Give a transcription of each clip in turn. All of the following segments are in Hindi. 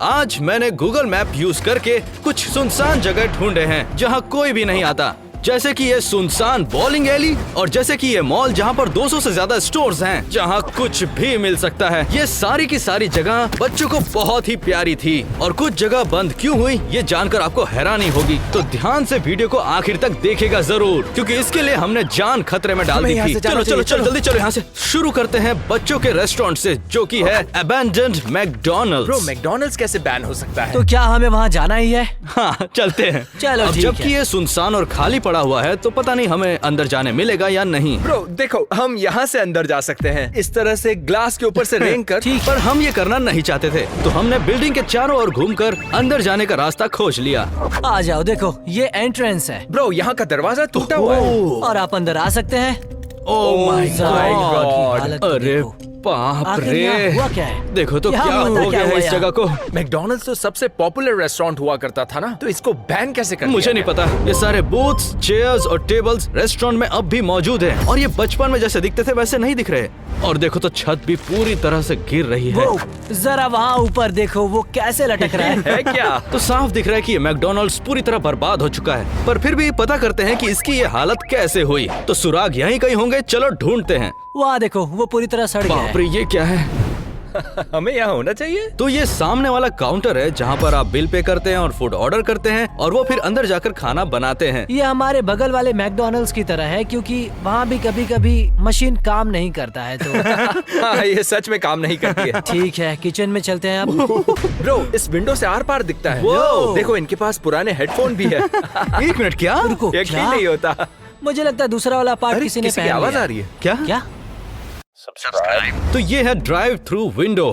आज मैंने गूगल मैप यूज करके कुछ सुनसान जगह ढूंढे हैं जहाँ कोई भी नहीं आता, जैसे कि ये सुनसान बॉलिंग एली और जैसे कि ये मॉल जहाँ पर 200 से ज्यादा स्टोर्स हैं जहाँ कुछ भी मिल सकता है। ये सारी की सारी जगह बच्चों को बहुत ही प्यारी थी और कुछ जगह बंद क्यों हुई ये जानकर आपको हैरानी होगी, तो ध्यान से वीडियो को आखिर तक देखेगा जरूर, क्योंकि इसके लिए हमने जान खतरे में डाल दी थी। चलो चलो चलो जल्दी चलो यहाँ से शुरू करते हैं बच्चों के रेस्टोरेंट से, जो कि है अबैंडन्ड मैकडॉनल्ड्स। ब्रो, मैकडॉनल्ड्स कैसे बैन हो सकता है? तो क्या हमें वहाँ जाना ही है? हाँ चलते हैं। चलो अब ठीक जबकि है। ये सुनसान और खाली पड़ा हुआ है तो पता नहीं हमें अंदर जाने मिलेगा या नहीं। ब्रो देखो, हम यहाँ से अंदर जा सकते हैं, इस तरह से ग्लास के ऊपर से रेंग कर। ठीक, पर हम ये करना नहीं चाहते थे, तो हमने बिल्डिंग के चारों ओर घूमकर अंदर जाने का रास्ता खोज लिया। आ जाओ, देखो ये एंट्रेंस है ब्रो, यहाँ का दरवाजा टूटा हुआ है। और आप अंदर आ सकते हैं। ओह माय जरा God. की हालत तो अरे देखो। बाप आखिर यहाँ रे, हुआ क्या है? देखो तो यहाँ क्या पता हो क्या गया है हुआ इस यहाँ? जगह को। मैकडॉनल्ड्स तो सबसे पॉपुलर रेस्टोरेंट हुआ करता था ना, तो इसको बैन कैसे कर मुझे दिया नहीं गया? पता, ये सारे बूथ्स, चेयर्स और टेबल्स रेस्टोरेंट में अब भी मौजूद हैं और ये बचपन में जैसे दिखते थे वैसे नहीं दिख रहे। और देखो तो छत भी पूरी तरह से गिर रही है। वो जरा वहाँ ऊपर देखो, वो कैसे लटक रहा है। है क्या? तो साफ दिख रहा है कि ये मैकडॉनल्ड्स पूरी तरह बर्बाद हो चुका है, पर फिर भी पता करते हैं कि इसकी ये हालत कैसे हुई। तो सुराग यहीं कहीं होंगे, चलो ढूंढते हैं। वहाँ देखो, वो पूरी तरह सड़ गया बाप है। रे, ये क्या है? हमें यहाँ होना चाहिए। तो ये सामने वाला काउंटर है जहाँ पर आप बिल पे करते हैं और फूड ऑर्डर करते हैं और वो फिर अंदर जाकर खाना बनाते हैं। ये हमारे बगल वाले मैकडॉनल्ड्स की तरह है, क्योंकि वहाँ भी कभी कभी मशीन काम नहीं करता है। तो हाँ, ये सच में काम नहीं करती है। ठीक है, किचन में चलते हैं अब। ब्रो, इस विंडो से आर पार दिखता है। Wow. देखो, इनके पास पुराने हेडफोन भी है। एक मिनट, क्या? रुको, यकीन क्या? नहीं होता। मुझे लगता है दूसरा वाला पार्ट अरे, किसी ने किसी की पहन आवाज लिया। आ रही है। क्या? क्या? तो ये है ड्राइव थ्रू विंडो।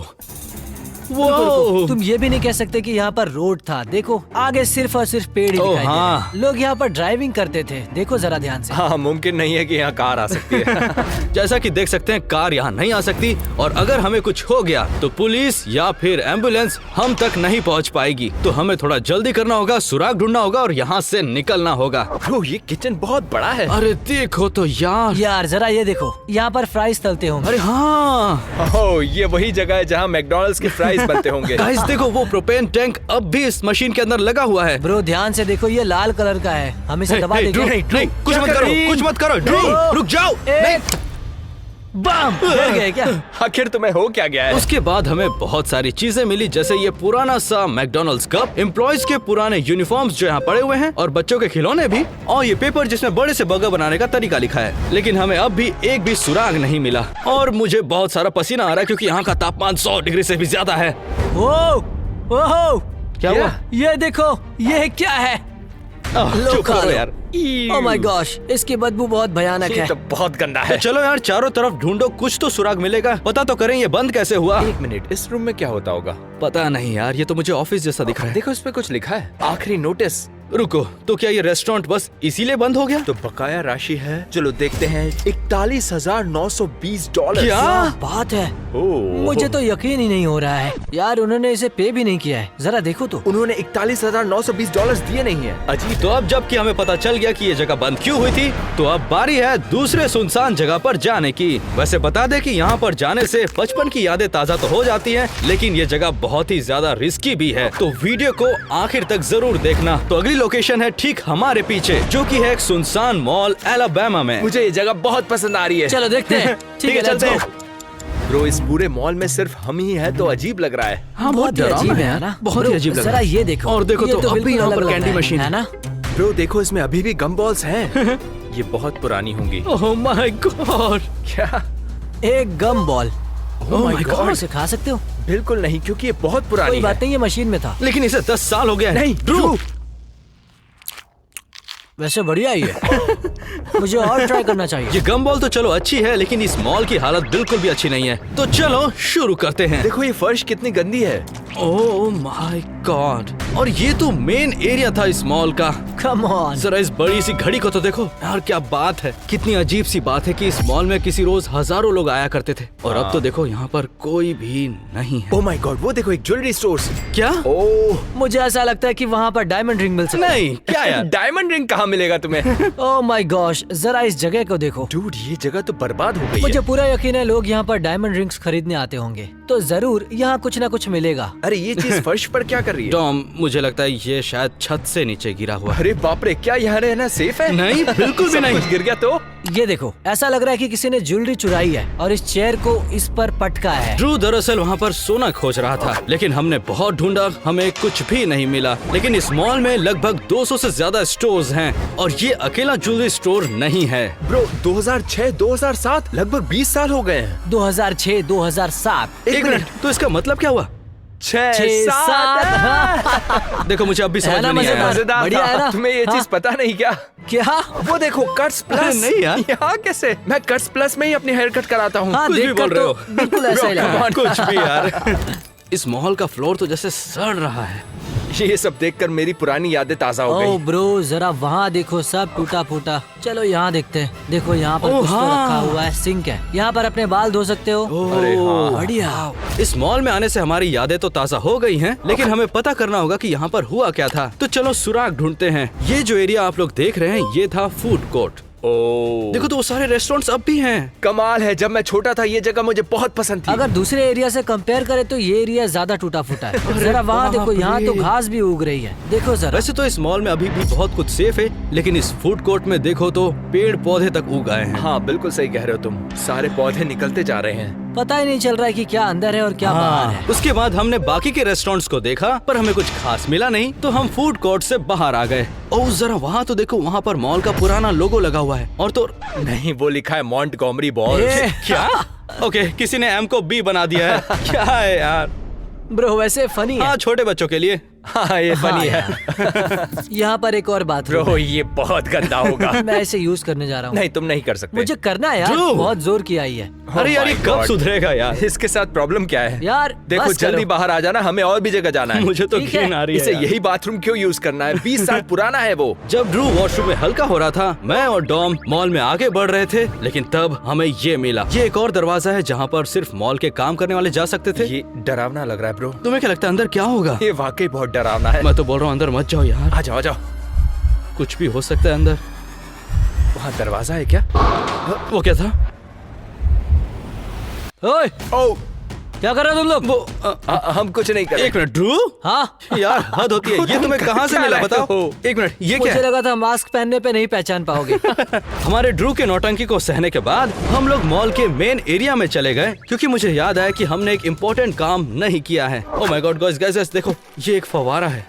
रुको, तुम ये भी नहीं कह सकते कि यहाँ पर रोड था। देखो आगे सिर्फ और सिर्फ पेड़ ही ओह, दिखाई दे रहे हाँ। हैं। लोग यहाँ पर ड्राइविंग करते थे, देखो जरा ध्यान से। हाँ, मुमकिन नहीं है कि यहाँ कार आ सकती है। जैसा कि देख सकते हैं कार यहाँ नहीं आ सकती और अगर हमें कुछ हो गया तो पुलिस या फिर एम्बुलेंस हम तक नहीं पहुँच पाएगी। तो हमें थोड़ा जल्दी करना होगा, सुराग ढूंढना होगा और यहाँ से निकलना होगा। ब्रो, ये किचन बहुत बड़ा है। अरे देखो तो यार जरा ये देखो, यहाँ पर फ्राइज तलते होंगे। अरे हाँ ओह, ये वही जगह है जहाँ मैकडॉनल्ड्स के फ्राइज बनते होंगे। गाइस, देखो वो प्रोपेन टैंक अब भी इस मशीन के अंदर लगा हुआ है। ब्रो ध्यान से देखो, ये लाल कलर का है, हम इसे दबा देंगे। नहीं, कुछ मत करो, कुछ मत करो, ड्रू, रुक जाओ। नहीं, बम! गिर गए क्या? आखिर तुम्हें हो क्या गया है? उसके बाद हमें बहुत सारी चीजें मिली, जैसे ये पुराना सा मैकडॉनल्ड्स कप, एम्प्लॉयज के पुराने यूनिफॉर्म्स जो यहाँ पड़े हुए हैं और बच्चों के खिलौने भी, और ये पेपर जिसमें बड़े से बर्गर बनाने का तरीका लिखा है। लेकिन हमें अब भी एक भी सुराग नहीं मिला और मुझे बहुत सारा पसीना आ रहा है क्योंकि यहाँ का तापमान 100 डिग्री से भी ज्यादा है। ओह, क्या हुआ? ये देखो, ये क्या है? लो, चुप खा करो लो। यार। ओह माय गॉश, इसकी बदबू बहुत भयानक ये है। तो बहुत गंदा तो है। चलो यार, चारों तरफ ढूंढो, कुछ तो सुराग मिलेगा। पता तो करें ये बंद कैसे हुआ। एक मिनट, इस रूम में क्या होता होगा? पता नहीं यार, ये तो मुझे ऑफिस जैसा दिख रहा है। देखो, इस पे कुछ लिखा है, आखिरी नोटिस। रुको, तो क्या ये रेस्टोरेंट बस इसीलिए बंद हो गया? तो बकाया राशि है, चलो देखते हैं, $41,920। क्या? बात है, ओह, मुझे तो यकीन ही नहीं हो रहा है यार, उन्होंने इसे पे भी नहीं किया है। जरा देखो तो। उन्होंने $41,920 दिए नहीं है। अजीब। तो अब जबकि हमें पता चल गया कि ये जगह बंद क्यों हुई थी, तो अब बारी है दूसरे सुनसान जगह पर जाने की। वैसे बता दे कि यहाँ पर जाने से बचपन की यादें ताजा तो हो जाती हैं, लेकिन ये जगह बहुत ही ज्यादा रिस्की भी है। तो वीडियो को आखिर तक जरूर देखना। तो अगली लोकेशन है ठीक हमारे पीछे, जो कि है एक सुनसान मॉल एलाबामा में। मुझे ये जगह बहुत पसंद आ रही है। चलो देखते हैं। ठीक है, चलते हैं। ब्रो, इस पूरे मॉल में सिर्फ हम ही है तो अजीब लग रहा है। हाँ, बहुत ही डरावना अजीब है ना? बहुत ही ब्रो, अजीब लग रहा जरा है। ये देखो। और देखो ये तो अब भी बिल्कुल यहाँ पर अलग कैंडी लगता है, मशीन है ना? ब्रो देखो, इसमें अभी भी गम बॉल्स हैं। ये बहुत पुरानी होंगी। ओह माय गॉड, क्या? एक गम बॉल। ओह माय तुम गॉड। इसे खा सकते हो? बिल्कुल नहीं, क्योंकि ये बहुत पुरानी कोई है। बात नहीं, ये मशीन में था। लेकिन इसे 10 साल हो गया है। नहीं, ड्रू, वैसे बढ़िया ही है। मुझे और ट्राई करना चाहिए। ये गम बॉल तो चलो अच्छी है, लेकिन इस मॉल की हालत बिल्कुल भी अच्छी नहीं है। तो चलो शुरू करते हैं। देखो, ये फर्श कितनी गंदी है। ओह माय गॉड, और ये तो मेन एरिया था इस मॉल का। Come on. जरा इस बड़ी सी घड़ी को तो देखो यार, क्या बात है। कितनी अजीब सी बात है कि इस मॉल में किसी रोज हजारों लोग आया करते थे और अब तो देखो यहाँ पर कोई भी नहीं है। ओह माय गॉड, वो देखो, एक ज्वेलरी स्टोर। क्या? ओह, मुझे ऐसा लगता है कि वहाँ पर डायमंड रिंग मिल सकता है। नहीं, क्या यार? डायमंड रिंग कहाँ मिलेगा तुम्हें। ओह माय गॉश, जरा इस जगह को देखो। डूड, ये जगह तो बर्बाद हो गई मुझे है। पूरा यकीन है लोग यहाँ पर डायमंड रिंग्स खरीदने आते होंगे, तो जरूर यहाँ कुछ ना कुछ मिलेगा। अरे ये चीज फर्श पर क्या कर रही है? टॉम, मुझे लगता है ये शायद छत से नीचे गिरा हुआ है। अरे बाप रे, क्या यहाँ रहना सेफ है? नहीं, बिल्कुल भी सब नहीं। कुछ गिर गया तो? ये देखो, ऐसा लग रहा है कि किसी ने ज्वेलरी चुराई है और इस चेयर को इस पर पटका है। ड्रू दरअसल वहाँ पर सोना खोज रहा था, लेकिन हमने बहुत ढूंढा, हमें कुछ भी नहीं मिला। लेकिन इस मॉल में लगभग 200 से ज्यादा स्टोर्स हैं और ये अकेला ज्वेलरी स्टोर नहीं है। ब्रो, 2006, 2007 लगभग 20 साल हो गए हैं। 2006, 2007। एक मिनट, तो इसका मतलब क्या हुआ? 6, 7। देखो, मुझे अब भी समझ है ना में नहीं आया। मजेदार? बढ़िया है ना? तुम्हें ये हाँ। चीज पता नहीं क्या? क्या? वो देखो, कट्स प्लस। नहीं यार। यहाँ कैसे? मैं कट्स प्लस में ही अपनी हेयर कट कराता हूँ। हाँ, कुछ भी देखकर बोल रहे तो हो। बिल्कुल ऐसा ही लग रहा है। कुछ भी यार। इस मॉल का फ्लोर तो जैसे सड़ रहा है। ये सब देखकर मेरी पुरानी यादें ताजा हो ओह गई। ब्रो, जरा वहाँ देखो, सब टूटा फूटा। चलो यहाँ देखते हैं। देखो यहाँ पर ओह, कुछ तो हाँ। रखा हुआ है, सिंक है। यहाँ पर अपने बाल धो सकते हो। अरे हाँ। बढ़िया। इस मॉल में आने से हमारी यादें तो ताजा हो गई हैं, लेकिन हमें पता करना होगा कि यहाँ पर हुआ क्या था। तो चलो सुराग ढूंढते हैं। ये जो एरिया आप लोग देख रहे हैं, ये था फूड कोर्ट। ओह, देखो तो वो सारे रेस्टोरेंट्स अब भी हैं। कमाल है। जब मैं छोटा था ये जगह मुझे बहुत पसंद थी। अगर दूसरे एरिया से कंपेयर करें तो ये एरिया ज्यादा टूटा फूटा है। जरा वहाँ देखो, यहाँ तो घास भी उग रही है। देखो जरा। वैसे तो इस मॉल में अभी भी बहुत कुछ सेफ है, लेकिन इस फूड कोर्ट में देखो तो पेड़ पौधे तक उग आए हैं। हाँ, बिल्कुल सही कह रहे हो तुम। सारे पौधे निकलते जा रहे हैं। पता ही नहीं चल रहा है कि क्या अंदर है और क्या बाहर है। उसके बाद हमने बाकी के रेस्टोरेंट्स को देखा, पर हमें कुछ खास मिला नहीं, तो हम फूड कोर्ट से बाहर आ गए। ओह, जरा वहाँ तो देखो, वहाँ पर मॉल का पुराना लोगो लगा हुआ है। और तो नहीं, वो लिखा है मॉन्टगोमरी बॉल। ए, क्या? ओके, किसी ने एम को बी बना दिया है। क्या है यार? ब्रो वैसे फनी है। हाँ, छोटे बच्चों के लिए। हाँ, ये फनी है। यहाँ पर एक और बात ब्रो, ये बहुत गंदा होगा। मैं इसे यूज करने जा रहा हूँ। नहीं, तुम नहीं कर सकते। मुझे करना है यार, Drew! बहुत जोर की आई है। अरे यार, ये my कब God. सुधरेगा यार? इसके साथ प्रॉब्लम क्या है? यार देखो, बस जल्दी करो। बाहर आ जाना, हमें और भी जगह जाना है। मुझे तो ठीक है, घिन आ रही है इसे यार। यही बाथरूम क्यों यूज करना है? 20 साल पुराना है वो। जब ड्रू वॉशरूम में हल्का हो रहा था, मैं और डॉम मॉल में आगे बढ़ रहे थे, लेकिन तब हमें ये मिला। ये एक और दरवाजा है जहाँ पर सिर्फ मॉल के काम करने वाले जा सकते थे। ये डरावना लग रहा है ब्रो। तुम्हें क्या लगता है अंदर क्या होगा? ये वाकई बहुत डरावना है। मैं तो बोल रहा हूँ अंदर मत जाओ यार, आ जाओ, आ जाओ। कुछ भी हो सकता है अंदर। वहाँ दरवाजा है क्या? वो क्या था? ओए, ओह, क्या कर रहे हो तुम लोग? वो हम कुछ नहीं कर रहे। एक मिनट ड्रू, हाँ, यार हद होती है। ये तुम्हें कहाँ से क्या मिला लाए बताओ? हो? एक मिनट, ये क्या मुझे है? लगा था मास्क पहनने पे नहीं पहचान पाओगे। हमारे ड्रू के नौटंकी को सहने के बाद हम लोग मॉल के मेन एरिया में चले गए, क्योंकि मुझे याद आया कि हमने एक इम्पोर्टेंट काम नहीं किया है। ओह माय गॉड गाइस, गाइस देखो, ये एक फव्वारा है।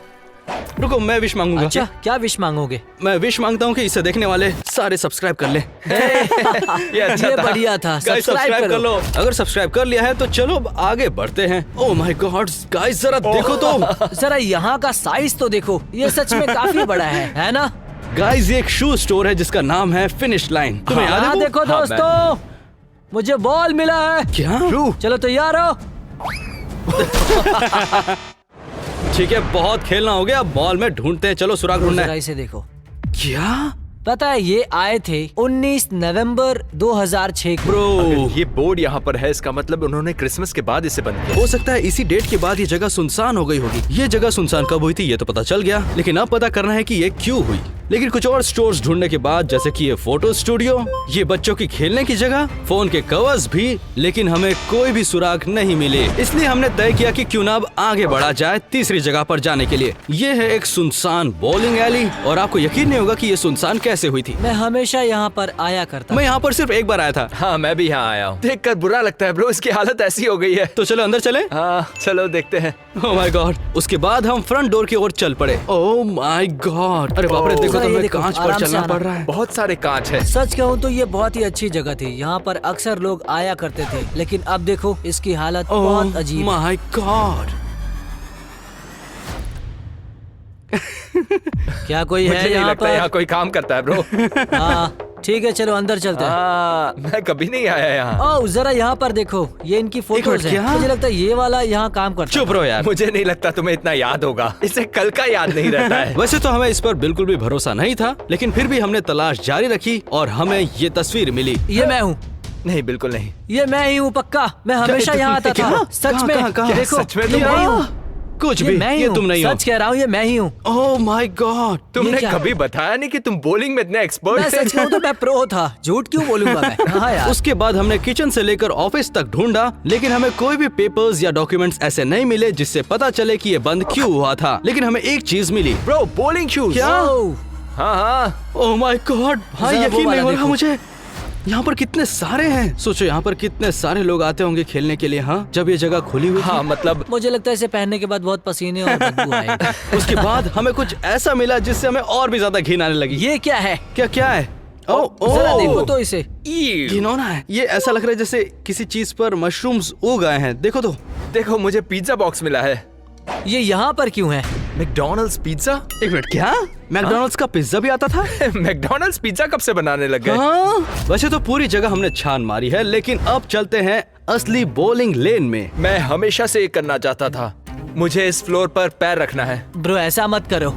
रुको, मैं विश मांगूंगा। अच्छा, क्या विश मांगोगे? मैं विश मांगता हूँ कि इसे देखने वाले सारे सब्सक्राइब कर ले। ये अच्छा ये था। बढ़िया था। गाइस सब्सक्राइब कर लो। अगर सब्सक्राइब कर लिया है तो चलो अब आगे बढ़ते हैं। ओह माय गॉड गाइस, जरा देखो तो। जरा यहाँ का साइज तो देखो, ये सच में काफी बड़ा है ना? गाइस, ये एक शू स्टोर है जिसका नाम है फिनिश लाइन। तुम्हें याद है हाँ वो? देखो हाँ, दोस्तों, मुझे बॉल मिला है। क्या? चलो तैयार हो? ठीक है, बहुत खेलना हो गया, अब मॉल में ढूंढते हैं। चलो सुराग ढूंढना जरा है। इसे देखो। क्या पता है ये आए थे 19 नवंबर 2006 को। ब्रो? अगर ये बोर्ड यहाँ पर है, इसका मतलब उन्होंने क्रिसमस के बाद इसे बंद किया। हो सकता है इसी डेट के बाद ये जगह सुनसान हो गई होगी। ये जगह सुनसान कब हुई थी ये तो पता चल गया, लेकिन अब पता करना है कि ये क्यों हुई। लेकिन कुछ और स्टोर्स ढूंढने के बाद, जैसे कि ये फोटो स्टूडियो, ये बच्चों की खेलने की जगह, फोन के कवर्स भी, लेकिन हमें कोई भी सुराग नहीं मिले। इसलिए हमने तय किया कि क्यों ना अब आगे बढ़ा जाए तीसरी जगह पर जाने के लिए। ये है एक सुनसान बॉलिंग एली, और आपको यकीन नहीं होगा कि ये सुनसान कैसे हुई थी। मैं हमेशा यहाँ पर आया करता। मैं यहाँ पर सिर्फ एक बार आया था। हाँ, मैं भी यहाँ आया हूँ। देखकर बुरा लगता है ब्रो, इसकी हालत ऐसी हो गई है। तो चलो अंदर चले। हाँ, चलो देखते हैं। ओह माय गॉड। उसके बाद हम फ्रंट डोर की ओर चल पड़े। ओह माय गॉड, अरे बाप रे, देखो जरा तो ये हमें देखो, कांच पर आराम से चलना आना। पड़ रहा है। बहुत सारे कांच है। सच कहूँ तो ये बहुत ही अच्छी जगह थी, यहाँ पर अक्सर लोग आया करते थे, लेकिन अब देखो इसकी हालत बहुत अजीब है। My God. क्या कोई मुझे है नहीं यहाँ लगता यहाँ पर? कोई काम करता है ब्रो। हाँ ठीक है, चलो अंदर चलते हैं। हाँ, मैं कभी नहीं आया यहाँ। ओह जरा यहाँ पर देखो, ये इनकी फोटोज है। क्या? मुझे लगता है ये वाला यहाँ काम करता है। चुप रहो यार। मुझे नहीं लगता तुम्हें इतना याद होगा। इसे कल का याद नहीं रहता है। वैसे तो हमें इस पर बिल्कुल भी भरोसा नहीं था, लेकिन फिर भी हमने तलाश जारी रखी और हमें ये तस्वीर मिली। ये मैं हूँ, नहीं, बिल्कुल नहीं। ये मैं ही हूँ पक्का। मैं हमेशा यहाँ आता था। क्या? सच कहाँ, में कहाँ, कहाँ? देखो, सच में ये तुम मैं ही यहाँ? हूँ। कुछ ये भी, मैं ही ये हूँ। तुम नहीं हो। सच कह रहा हूँ, ये मैं ही हूँ। ओह माय गॉड। तुमने क्या? कभी बताया नहीं कि तुम बॉलिंग में इतने मैं एक्सपर्ट सच कहूँ तो मैं प्रो था, झूठ क्यों बोलूंगा मैं? हाँ यार। उसके बाद हमने किचन से लेकर ऑफिस तक ढूंढा, लेकिन हमें कोई भी पेपर्स या डॉक्यूमेंट्स ऐसे नहीं मिले जिससे पता चले कि ये बंद क्यों हुआ था। लेकिन हमें एक चीज मिली। Bro, bowling shoes. क्या? ओह, हाँ हाँ। ओह माय गॉड भाई, जरा वो यकीन नहीं वाला हो रहा देखो। मुझे। यहाँ पर कितने सारे हैं। सोचो यहाँ पर कितने सारे लोग आते होंगे खेलने के लिए। हाँ, जब ये जगह खुली हुई थी। हाँ मतलब मुझे लगता है इसे पहनने के बाद बहुत पसीने और बदबू आएगी। उसके बाद हमें कुछ ऐसा मिला जिससे हमें और भी ज्यादा घिन आने लगी। ये क्या है? क्या क्या है? ओह जरा ओह, देखो तो इसे। घिनौना है। ये ऐसा लग रहा है जैसे किसी चीज पर मशरूम्स उग आए हैं। देखो तो। देखो, मुझे पिज्जा बॉक्स मिला है। ये यहाँ पर क्यों है? McDonald's pizza. एक मिनट, क्या मैकडॉनल्ड्स का पिज्जा भी आता था? मैकडॉनल्ड्स पिज्जा कब से बनाने लग गए? हाँ, वैसे तो पूरी जगह हमने छान मारी है, लेकिन अब चलते हैं असली बॉलिंग लेन में। मैं हमेशा से ये करना चाहता था। मुझे इस फ्लोर पर पैर रखना है। ब्रो ऐसा मत करो।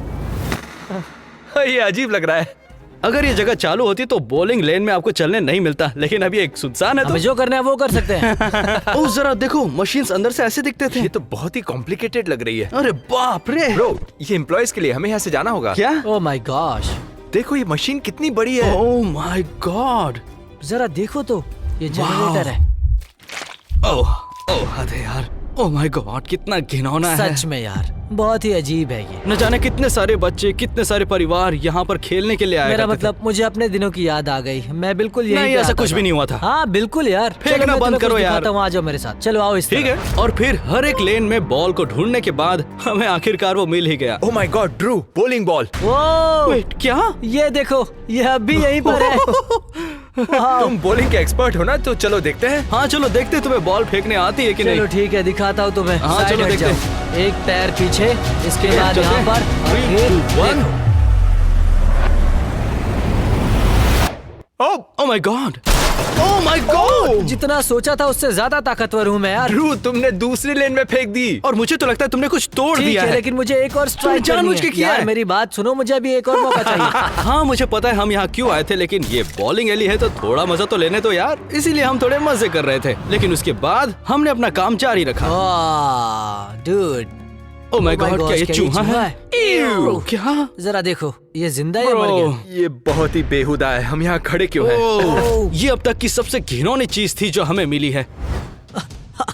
ये अजीब लग रहा है। अगर ये जगह चालू होती तो बॉलिंग लेन में आपको चलने नहीं मिलता, लेकिन अभी एक सुनसान है हमें जो करना है वो कर सकते हैं। ओह जरा देखो, मशीन्स अंदर से ऐसे दिखते थे। ये तो बहुत ही कॉम्प्लिकेटेड लग रही है। अरे बाप रे। ब्रो, ये एम्प्लॉयज के लिए हमें यहाँ से जाना होगा। क्या? ओह माय गॉश, देखो, ये मशीन कितनी बड़ी है। ओह माय गॉड। जरा देखो तो, ये जनरेटर है। ओह ओह हद है यार। ओह माय गॉड, कितना घिनौना है। सच में यार, बहुत ही अजीब है ये। न जाने कितने सारे बच्चे, कितने सारे परिवार यहाँ पर खेलने के लिए आए मेरा करते थे। मतलब मुझे अपने दिनों की याद आ गई। मैं बिल्कुल यही नहीं, पे ऐसा आता कुछ था। भी नहीं हुआ था। हाँ बिल्कुल यार। फेंकना चलो, मैं बंद तुम्हें करो कुछ यार। दिखाता हूँ, आ जाओ मेरे साथ। चलो आओ इस ठीक तरफ। है। और फिर हर एक लेन में बॉल को ढूंढने के बाद हमें आखिरकार वो मिल ही गया। Oh my God, Drew, bowling ball. Oh, wait, क्या? ये देखो, ये अभी यहीं पर है। वाह। तुम बॉलिंग के एक्सपर्ट हो ना, तो चलो देखते हैं। हाँ चलो देखते हैं तुम्हें बॉल फेंकने आती है कि चलो नहीं। ठीक है, दिखाता हूँ तुम्हें। हाँ, साइड चलो हट देखते जाओ। एक पैर पीछे, इसके बाद चलते यहाँ हैं। पर और 3, फिर 2, 1। देखो। ओह my God, oh my God. जितना सोचा था उससे ज्यादा ताकतवर हूँ मैं यार। ड्रू, तुमने दूसरी लेन में फेंक दी। और मुझे तो लगता है तुमने कुछ तोड़ ठीक दिया है, है। लेकिन मुझे एक और स्ट्राइक जानबूझ के किया यार है। मेरी बात सुनो, मुझे अभी एक और मौका चाहिए। हाँ मुझे पता है हम यहाँ क्यों आए थे, लेकिन ये बॉलिंग एली है तो थोड़ा मजा तो लेने दो यार। इसीलिए हम थोड़े मजे कर रहे थे, लेकिन उसके बाद हमने अपना काम जारी रखा। डूड, ओह माय गॉड, क्या ये चूहा है? Ew, क्या? जरा देखो, ये जिंदा है या मर Bro, गया? ये बहुत ही बेहुदा है। हम यहाँ खड़े क्यों हैं? ओह, ये अब तक की सबसे घिनौनी चीज थी जो हमें मिली है।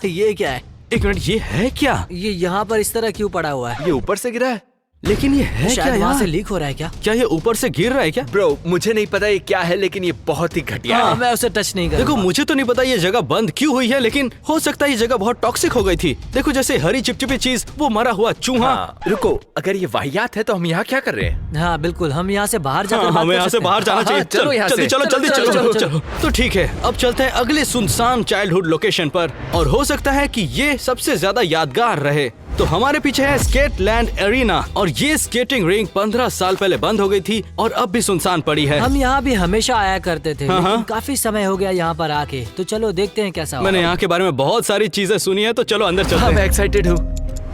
ये क्या है? एक मिनट, ये है क्या? ये यहाँ पर इस तरह क्यों पड़ा हुआ है? ये ऊपर से गिरा है। लेकिन ये है क्या शायद वहाँ यार? से लीक हो रहा है क्या? क्या ये ऊपर से गिर रहा है क्या? ब्रो, मुझे नहीं पता ये क्या है, लेकिन ये बहुत ही घटिया हाँ, है। मैं उसे टच नहीं करूँगा। देखो मुझे तो नहीं पता ये जगह बंद क्यों हुई है, लेकिन हो सकता है ये जगह बहुत टॉक्सिक हो गई थी। देखो जैसे हरी चिपचिपी चीज, वो मरा हुआ चूहा। हाँ, रुको, अगर ये वाहियात है तो हम यहाँ क्या कर रहे हैं? हाँ बिल्कुल, हम यहाँ से बाहर जाकर हाँ, बात हमें कर यहाँ से सकते बाहर हैं। जाना चाहिए। हाँ, चलो यहाँ जल्दी से। चलो, जल्दी चलो, चलो, चलो, चलो। तो ठीक है, अब चलते हैं अगले सुनसान चाइल्डहुड लोकेशन पर, और हो सकता है कि ये सबसे ज्यादा यादगार रहे। तो हमारे पीछे है स्केटलैंड एरिना, और ये स्केटिंग रिंग 15 साल पहले बंद हो गई थी और अब भी सुनसान पड़ी है। हम यहाँ भी हमेशा आया करते थे, हाँ, लेकिन हाँ। काफी समय हो गया यहाँ पर आके। तो चलो देखते हैं कैसा मैंने होगा। यहाँ के बारे में बहुत सारी चीजें सुनी है, तो चलो अंदर चलते हाँ, मैं हैं। एक्साइटेड हूँ।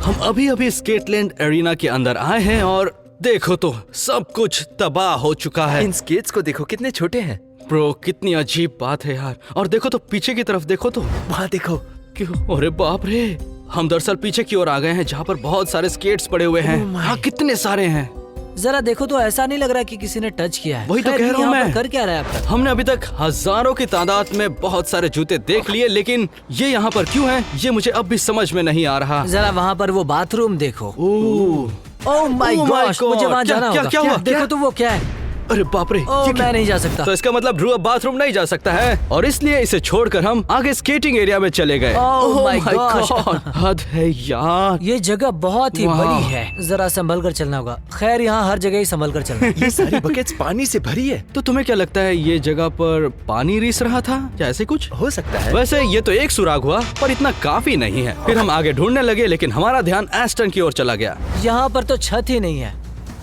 हम अभी अभी स्केटलैंड एरिना के अंदर आए हैं और देखो तो सब कुछ तबाह हो चुका है। इन स्केट्स को देखो, कितने छोटे हैं। ब्रो, कितनी अजीब बात है यार। और देखो तो पीछे की तरफ देखो तो। वहाँ देखो। क्यों? अरे बाप रे, हम दरअसल पीछे की ओर आ गए हैं जहाँ पर बहुत सारे स्केट्स पड़े हुए हैं। Oh my। हाँ, कितने सारे हैं। जरा देखो तो, ऐसा नहीं लग रहा कि किसी ने टच किया है। वही तो खैर, कह रहा हूँ यहाँ पर मैं। कर क्या रहा है अब तक? हमने अभी तक हजारों की तादाद में बहुत सारे जूते देख लिए, लेकिन ये यहाँ पर क्यों है ये मुझे अब भी समझ में नहीं आ रहा। जरा वहाँ पर वो बाथरूम देखो। Oh, oh my Oh my gosh, मुझे God, वहाँ क्या- जाना क्या- होगा। क्या हुआ? देखो क्या? तो वो क्या है। अरे बाप रे, ओह, ये क्या? मैं नहीं जा सकता। तो इसका मतलब ध्रुव अब बाथरूम नहीं जा सकता है, और इसलिए इसे छोड़कर हम आगे स्केटिंग एरिया में चले गए। Oh my gosh। God, हद है यार। ये जगह बहुत ही वाह। बड़ी है, जरा संभल कर चलना होगा। खैर, यहाँ हर जगह ही संभल कर चलना है। ये सारी बकेट्स पानी से भरी है। तो तुम्हें क्या लगता है ये जगह पर पानी रिस रहा था या ऐसे कुछ? हो सकता है। वैसे ये तो एक सुराग हुआ, पर इतना काफी नहीं है। फिर हम आगे ढूंढने लगे, लेकिन हमारा ध्यान एस्टन की ओर चला गया। यहाँ पर तो छत ही नहीं है,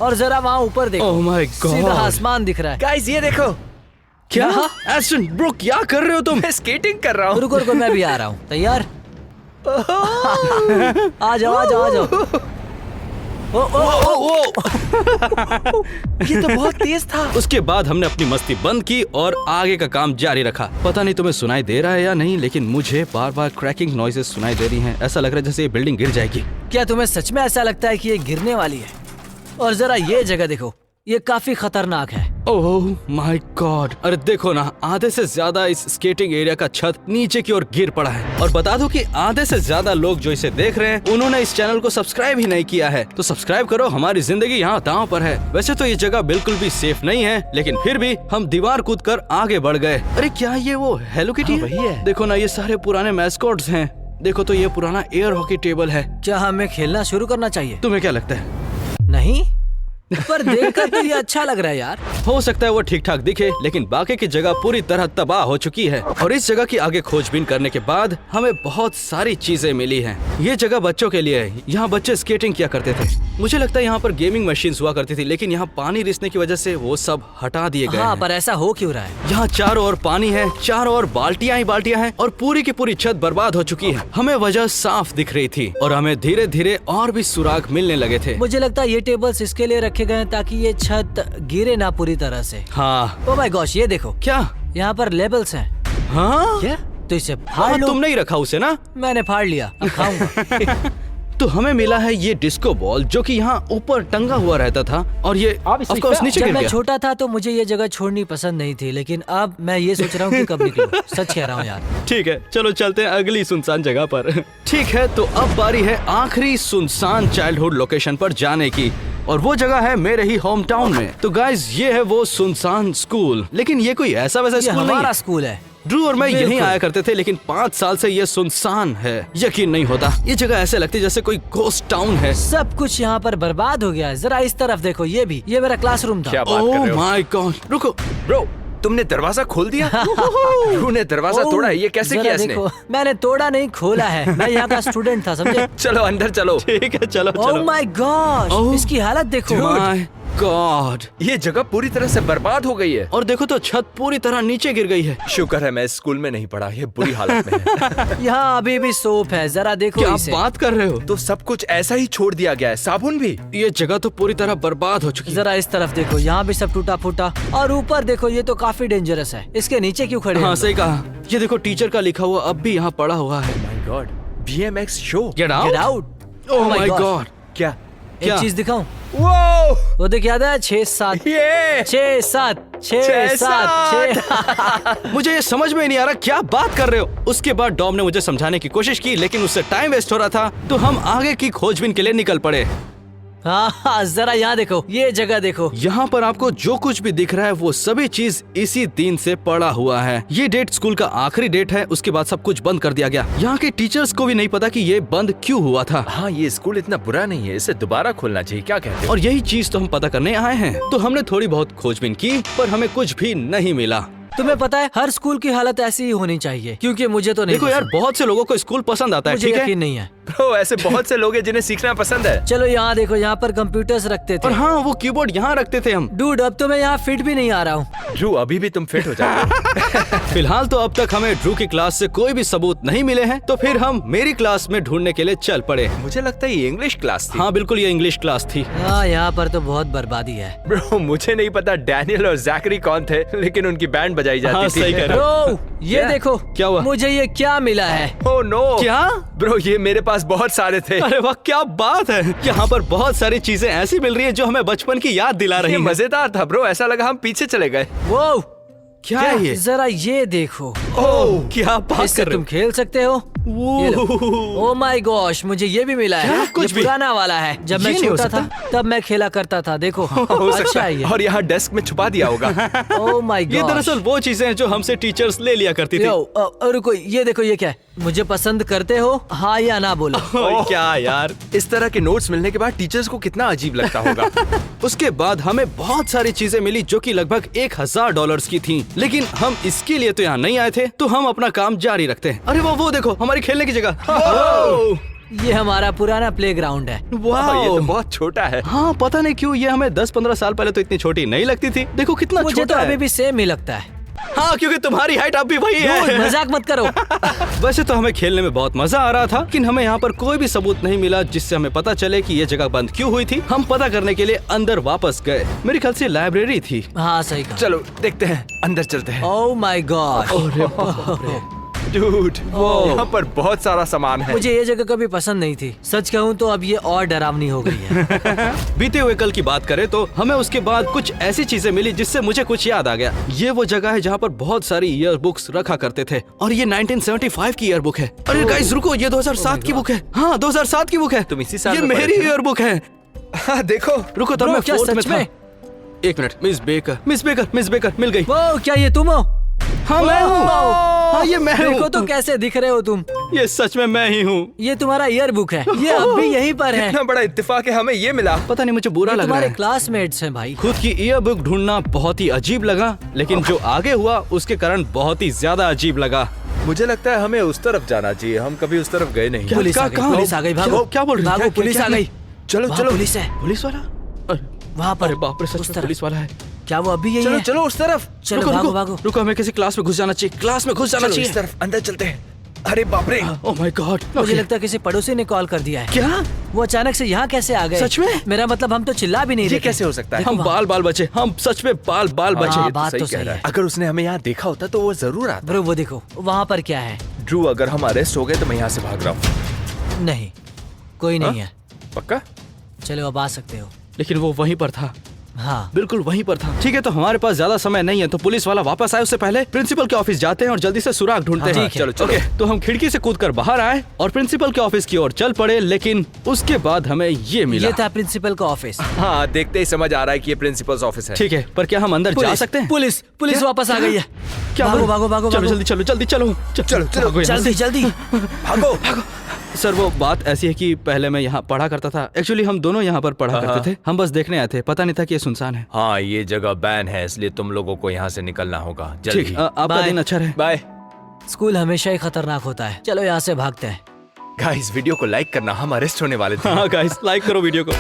और जरा वहाँ ऊपर देखो। Oh my God। सीधा आसमान दिख रहा है। गाइस, ये देखो, क्या? एस्टन ब्रो, क्या कर रहे हो तुम? मैं स्केटिंग कर रहा हूँ। रुको रुको, मैं भी आ रहा हूँ। तैयार? आ जाओ आ जाओ आ जाओ। Oh, ओ, ओ, ओ, ओ, ये तो बहुत तेज था। उसके बाद हमने अपनी मस्ती बंद की और आगे का काम जारी रखा। पता नहीं तुम्हें सुनाई दे रहा है या नहीं, लेकिन मुझे बार बार क्रैकिंग नॉइजेस सुनाई दे रही हैं। ऐसा लग रहा है जैसे ये बिल्डिंग गिर जाएगी। क्या तुम्हें सच में ऐसा लगता है कि ये गिरने वाली है? और जरा ये जगह देखो, ये काफी खतरनाक है। ओह माय गॉड! अरे देखो ना, आधे से ज्यादा इस स्केटिंग एरिया का छत नीचे की ओर गिर पड़ा है। और बता दो कि आधे से ज्यादा लोग जो इसे देख रहे हैं उन्होंने इस चैनल को सब्सक्राइब ही नहीं किया है। तो सब्सक्राइब करो, हमारी जिंदगी यहाँ दांव पर है। वैसे तो ये जगह बिल्कुल भी सेफ नहीं है, लेकिन फिर भी हम दीवार कूद कर आगे बढ़ गए। अरे क्या ये वो हेलो किटी हाँ, वही है। देखो ना, ये सारे पुराने मैस्कॉट्स हैं। देखो तो ये पुराना एयर हॉकी टेबल है। क्या हमें खेलना शुरू करना चाहिए? तुम्हें क्या लगता है? नहीं, पर देखकर तो ये अच्छा लग रहा है यार। हो सकता है वो ठीक ठाक दिखे, लेकिन बाकी की जगह पूरी तरह तबाह हो चुकी है। और इस जगह की आगे खोजबीन करने के बाद हमें बहुत सारी चीजें मिली हैं। ये जगह बच्चों के लिए है। यहाँ बच्चे स्केटिंग किया करते थे। मुझे लगता है यहाँ पर गेमिंग मशीन्स हुआ करती थी, लेकिन यहाँ पानी रिसने की वजह से वो सब हटा दिए गए हाँ, हैं। पर ऐसा हो क्यों रहा है? यहाँ चारों ओर पानी है, चारों ओर बाल्टियां ही बाल्टियां हैं और पूरी की पूरी छत बर्बाद हो चुकी है। हमें वजह साफ दिख रही थी और हमें धीरे धीरे और भी सुराग मिलने लगे थे। मुझे लगता है ये टेबल्स इसके लिए रखे गए हैं ताकि ये छत गिरे ना पूरी तरह से। हाँ। ओ माय गॉश, ये देखो, क्या? यहाँ पर लेबल्स हैं। हाँ, क्या? तो इसे फाड़ हाँ, लो। तुम नहीं रखा उसे ना? मैंने फाड़ लिया, अब खाऊंगा। तो हमें मिला है ये डिस्को बॉल, जो कि यहाँ ऊपर टंगा हुआ रहता था और ये ऑफ कोर्स नीचे जब गिर मैं गया। छोटा था तो मुझे ये जगह छोड़नी पसंद नहीं थी, लेकिन अब मैं ये सोच रहा हूँ कि कब निकलूं। सच कह रहा हूँ यार। ठीक है, चलो चलते हैं अगली सुनसान जगह पर। ठीक है, तो अब बारी है आखिरी सुनसान चाइल्डहुड लोकेशन पर जाने की, और वो जगह है मेरे ही होम टाउन में। तो गाइज, ये है वो सुनसान स्कूल, लेकिन ये कोई ऐसा वैसा ये स्कूल नहीं हमारा है। स्कूल है। ड्रू और मैं यहीं बिल्कुल। आया करते थे, लेकिन 5 साल से ये सुनसान है। यकीन नहीं होता, ये जगह ऐसे लगती है जैसे कोई घोस्ट टाउन है। सब कुछ यहाँ पर बर्बाद हो गया है। जरा इस तरफ देखो, ये मेरा क्लासरूम था। क्या बात कर ओह रहे हो? My God! रुको, ब्रो, तुमने दरवाजा खोल दिया? ड्रू ने दरवाजा ओह, तोड़ा है? ये कैसे जरा किया इसने? देखो, मैंने तोड़ा नहीं, खोला है। मैं यहाँ का स्टूडेंट था, समझे? चलो अंदर चलो। ठीक है, चलो ओह चलो। माय गॉड, ओह, इसकी हालत देखो। My God! ये जगह पूरी तरह से बर्बाद हो गई है। और देखो तो छत पूरी तरह नीचे गिर गई है। शुक्र है मैं इस स्कूल में नहीं पढ़ा, ये बुरी हालत में है। यहाँ अभी भी सोप है, जरा देखो क्या आप इसे। बात कर रहे हो? तो सब कुछ ऐसा ही छोड़ दिया गया है, साबुन भी। ये जगह तो पूरी तरह बर्बाद हो चुकी है। जरा इस तरफ देखो, यहाँ भी सब टूटा फूटा। और ऊपर देखो, ये तो काफी डेंजरस है। इसके नीचे क्यों खड़े हाँ, हैं? सही कहा। ये देखो, टीचर का लिखा हुआ अब भी यहाँ पड़ा हुआ है। My God, BMX show. Get Get out! out! Oh my my God! God! क्या? क्या? एक चीज दिखाऊं? वो वो देख, याद है? 6-7 ये 6-7 6-7 6। मुझे ये समझ में नहीं आ रहा, क्या बात कर रहे हो? उसके बाद डॉम ने मुझे समझाने की कोशिश की, लेकिन उससे टाइम वेस्ट हो रहा था, तो हम आगे की खोजबीन के लिए निकल पड़े। हाँ, जरा यहाँ देखो, ये जगह देखो। यहाँ पर आपको जो कुछ भी दिख रहा है वो सभी चीज इसी दिन से पड़ा हुआ है। ये डेट स्कूल का आखिरी डेट है, उसके बाद सब कुछ बंद कर दिया गया। यहाँ के टीचर्स को भी नहीं पता कि ये बंद क्यों हुआ था। हाँ, ये स्कूल इतना बुरा नहीं है, इसे दोबारा खोलना चाहिए। क्या कहते हो? और यही चीज तो हम पता करने आए हैं। तो हमने थोड़ी बहुत खोजबीन की, पर हमें कुछ भी नहीं मिला। तुम्हें पता है, हर स्कूल की हालत ऐसी ही होनी चाहिए, क्योंकि मुझे तो नहीं देखो यार, पसंद। बहुत से लोगों को स्कूल पसंद आता है, मुझे ठीक है? यकीन नहीं है। ब्रो, ऐसे बहुत से लोग हैं जिन्हें सीखना पसंद है। चलो यहाँ देखो, यहाँ पर कंप्यूटर्स रखते और थे। हाँ, वो कीबोर्ड यहाँ रखते थे हम। डूड, अब तो मैं यहाँ फिट भी नहीं आ रहा हूँ। ड्रू, अभी भी तुम फिट हो जाओगे। फिलहाल तो अब तक हमें ड्रू की क्लास से कोई भी सबूत नहीं मिले हैं, तो फिर हम मेरी क्लास में ढूंढने के लिए चल पड़े। मुझे लगता है ये इंग्लिश क्लास थी। हाँ बिल्कुल, ये इंग्लिश क्लास थी। हाँ, यहाँ पर तो बहुत बर्बादी है। ब्रो, मुझे नहीं पता डैनियल और जैकरी कौन थे, लेकिन उनकी बैंड बजाई जाती हाँ, थी। सही कह रहे हो। ब्रो, ये क्या? देखो, क्या हुआ? मुझे ये क्या मिला है? Oh no! क्या? ब्रो, ये मेरे पास बहुत सारे थे। अरे वाह, क्या बात है! यहाँ पर बहुत सारी चीजें ऐसी मिल रही है जो हमें बचपन की याद दिला रही ये है। मजेदार था ब्रो, ऐसा लगा हम पीछे चले गए। वो क्या है ये? जरा ये देखो, ओह, क्या बात इससे कर रहे तुम खेल सकते हो। ये लो। हो? ओ माय गॉश, मुझे ये भी मिला क्या? है। कुछ ये भी? पुराना वाला है। जब मैं ये नहीं हो छोटा था सकता। तब मैं खेला करता था। देखो, हो अच्छा सकता है है, ये। और यहाँ डेस्क में छुपा दिया होगा। ओ माय ये गॉश। दरअसल वो चीजें हैं जो हमसे टीचर्स ले लिया करती थी। रुको, ये देखो, ये क्या है? मुझे पसंद करते हो, हाँ या ना बोलो। ओह, क्या यार! इस तरह के नोट्स मिलने के बाद टीचर्स को कितना अजीब लगता होगा। उसके बाद हमें बहुत सारी चीजें मिली जो कि लगभग $1000 की थीं। लेकिन हम इसके लिए तो यहाँ नहीं आए थे, तो हम अपना काम जारी रखते हैं। अरे वो देखो, हमारी खेलने की जगह। ये हमारा पुराना प्लेग्राउंड है। वाह, ये तो बहुत छोटा है। हाँ, पता नहीं क्यों ये हमें 10-15 साल पहले तो इतनी छोटी नहीं लगती थी। देखो कितना मुझे तो छोटा अभी है। भी सेम ही लगता है। हाँ, क्योंकि तुम्हारी हाइट अब भी वही है। मजाक मत करो। वैसे तो हमें खेलने में बहुत मजा आ रहा था, लेकिन हमें यहाँ पर कोई भी सबूत नहीं मिला जिससे हमें पता चले कि ये जगह बंद क्यों हुई थी। हम पता करने के लिए अंदर वापस गए। मेरे ख्याल से लाइब्रेरी थी। हाँ सही कहा। चलो देखते हैं, अंदर चलते हैं। ओह माय गॉड, डूड, यहाँ पर बहुत सारा सामान है। मुझे ये जगह कभी पसंद नहीं थी। सच कहूँ तो अब ये और डरावनी हो गई है। बीते हुए कल की बात करें तो हमें उसके बाद कुछ ऐसी चीजें मिली जिससे मुझे कुछ याद आ गया। ये वो जगह है जहाँ पर बहुत सारी ईयर बुक्स रखा करते थे और ये 1975 की ईयर बुक है। अरे गाइस रुको, ये 2007 की बुक है। हाँ 2007 की बुक है। तुम इसी साल ये में पढ़े मेरी थे? ईयर बुक है। हाँ देखो, रुको तब Bro, मैं क्या फोर्थ में सच था। में? एक मिनट, मिस बेकर मिल गई। वो क्या ये तुम हो? हाँ मैं हूँ। हाँ ये मैं देखो हूँ। तो कैसे दिख रहे हो तुम। ये सच में मैं ही हूँ। ये तुम्हारा ईयर बुक है। ये अब भी यहीं पर है। इतना बड़ा इत्तेफाक है, हमें ये मिला। पता नहीं मुझे बुरा ये लग रहा तुम्हारे है। क्लासमेट्स हैं भाई। खुद की ईयर बुक ढूंढना बहुत ही अजीब लगा, लेकिन जो आगे हुआ उसके कारण बहुत ही ज्यादा अजीब लगा। मुझे लगता है हमें उस तरफ जाना चाहिए, हम कभी उस तरफ गए नहीं। पुलिस आ गई, कहाँ? पुलिस आ गई, भागो। क्या बोल रही है? भागो, क्या- पुलिस क्या- आ गई। चलो वहाँ चलो, पुलिस है। पुलिस वाला? अरे वहाँ पर। अरे बाप रे, सच उस में तरफ। पुलिस वाला है। क्या वो अभी यही चलो है? चलो उस तरफ। चलो रुको, भागो रुको, भागो। रुको, हमें किसी क्लास में घुस जाना चाहिए। क्लास में घुस जाना चलो इस चाहिए। तरफ अंदर चलते हैं। अरे बाप रे, ओह माय गॉड, मुझे लगता है किसी पड़ोसी ने कॉल कर दिया है। क्या? वो अचानक से यहाँ कैसे आ गए? सच में? मेरा मतलब हम तो चिल्ला भी नहीं ये रहे थे। कैसे हो सकता है? हम बाल बचे, हम सच में बाल बचे। हाँ, ये बात सही तो कह सही रहा है। अगर उसने हमें यहाँ देखा होता तो वो जरूर आता। ब्रो वो देखो वहाँ पर क्या है। ड्रू, अगर हम अरेस्ट हो गए तो मैं यहाँ से भाग रहा हूँ। नहीं, कोई नहीं है। पक्का? चलो अब आ सकते हो। लेकिन वो वहीं पर था, हाँ बिल्कुल वहीं पर था। ठीक है, तो हमारे पास ज्यादा समय नहीं है, तो पुलिस वाला वापस आए उससे पहले प्रिंसिपल के ऑफिस जाते हैं और जल्दी से सुराग ढूंढते हाँ, हैं। ठीक है। चलो चलो। ओके, तो हम खिड़की से कूदकर बाहर आए और प्रिंसिपल के ऑफिस की ओर चल पड़े, लेकिन उसके बाद हमें ये मिला। ये था प्रिंसिपल का ऑफिस। हाँ, देखते ही समझ आ रहा है कि ये प्रिंसिपल्स ऑफिस है। ठीक है, पर क्या हम अंदर जा सकते हैं? पुलिस पुलिस वापस आ गई है। क्या भागो बोल- भागो भागो चलो भागो। जल्दी चलो चलो, भागो यहाँ जल्दी से। जल्दी। भागो। सर वो बात ऐसी है कि पहले मैं यहाँ पढ़ा करता था। एक्चुअली हम दोनों यहाँ पर पढ़ा करते थे। हम बस देखने आए थे, पता नहीं था कि ये सुनसान है। हाँ, ये जगह बैन है, इसलिए तुम लोगों को यहाँ से निकलना होगा जल्दी। ठीक, आपका बाय। दिन अच्छा रहे। बाय। स्कूल हमेशा ही खतरनाक होता है। चलो यहाँ से भागते हैं। गाइस, वीडियो को लाइक करना, हम अरेस्ट होने वाले थे। हाँ गाइस, लाइक करो वीडियो को।